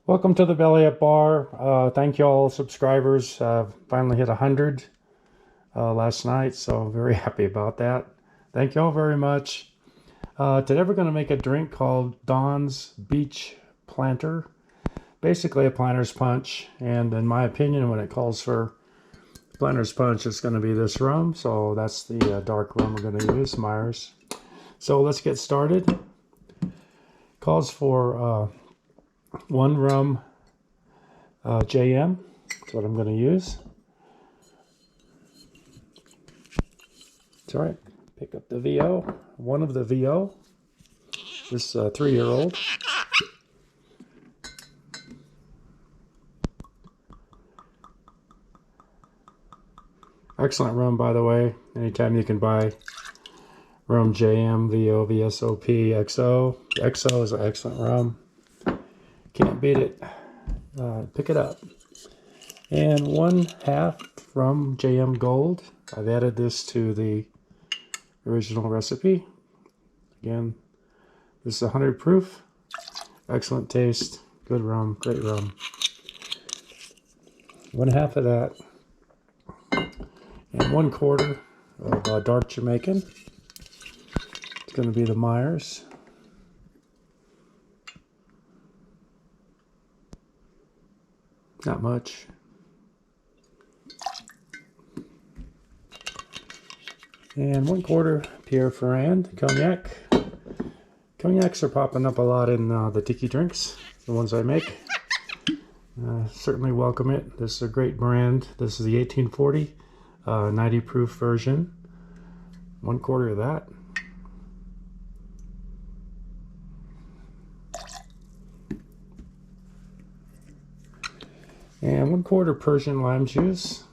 Welcome to the Belly Up Bar. Thank you all subscribers. Finally hit 100 last night, so very happy about that. Thank you all very much. Today we're going to make a drink called Donn's Beach Planter. Basically a planter's punch, and in my opinion, when it calls for planter's punch, it's going to be this rum. So that's the dark rum we're going to use, Myers. So let's get started. Calls for 1 Rhum J.M. That's what I'm going to use. It's all right. Pick up the VO. One of the VO. This 3-year-old. Excellent rum, by the way. Anytime you can buy Rhum J.M VO VSOP XO. XO is an excellent rum. Can't beat it. Pick it up. And 1/2 Rhum J.M Gold. I've added this to the original recipe. Again, this is 100 proof. Excellent taste. Good rum. Great rum. 1/2 of that. And 1/4 of dark Jamaican. It's going to be the Myers. Not much. And 1/4 Pierre Ferrand cognac. Cognacs are popping up a lot in the tiki drinks, the ones I make. Certainly welcome it. This is a great brand. This is the 1840 90 proof version. 1/4 of that. And 1/4 Persian lime juice.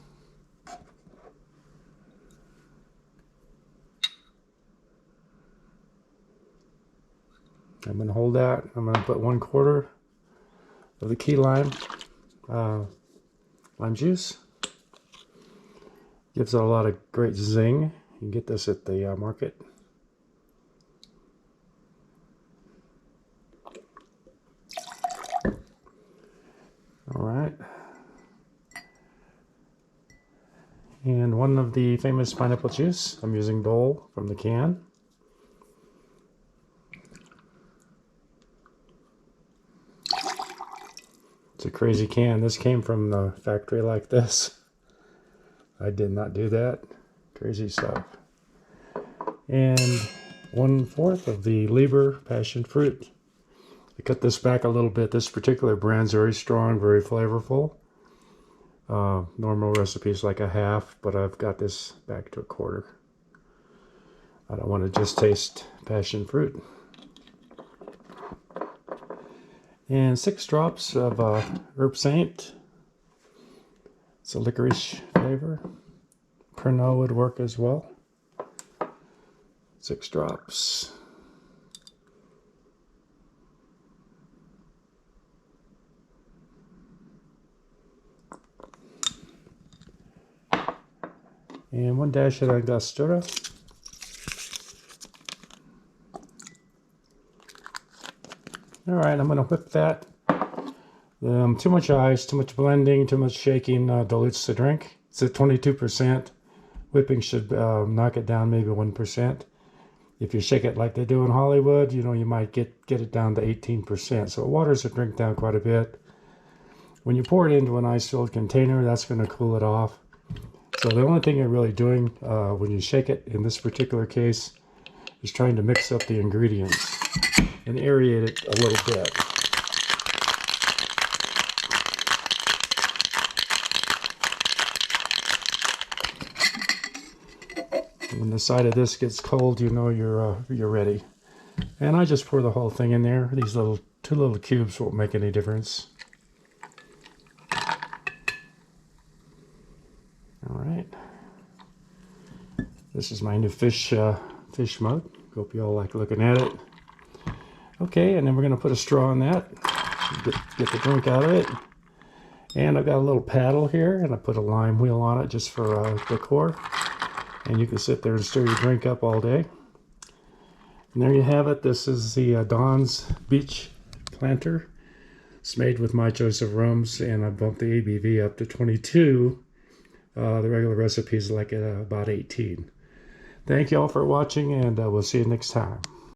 I'm going to hold that. I'm going to put 1/4 of the key lime juice. Gives it a lot of great zing. You can get this at the market. All right. And 1 of the famous pineapple juice. I'm using Dole from the can. It's a crazy can. This came from the factory like this. I did not do that. Crazy stuff. And 1/4 of the Liber passion fruit. I cut this back a little bit. This particular brand's very strong, very flavorful. Normal recipes like 1/2, but I've got this back to 1/4. I don't want to just taste passion fruit. And 6 drops of Herbsaint. It's a licorice flavor. Pernod would work as well. 6 drops. And 1 dash of Angostura. All right, I'm going to whip that. Too much ice, too much blending, too much shaking dilutes the drink. It's at 22%. Whipping should knock it down maybe 1%. If you shake it like they do in Hollywood, you know, you might get it down to 18%. So it waters the drink down quite a bit. When you pour it into an ice-filled container, that's going to cool it off. So the only thing you're really doing when you shake it, in this particular case, is trying to mix up the ingredients and aerate it a little bit. When the side of this gets cold, you know you're ready. And I just pour the whole thing in there. These 2 little cubes won't make any difference. All right. This is my new fish mug. Hope you all like looking at it. Okay, and then we're going to put a straw in that. Get the drink out of it. And I've got a little paddle here, and I put a lime wheel on it just for decor. And you can sit there and stir your drink up all day. And there you have it. This is the Donn's Beach Planter. It's made with my choice of rums, and I bumped the ABV up to 22. The regular recipe is like about 18. Thank you all for watching, and we'll see you next time.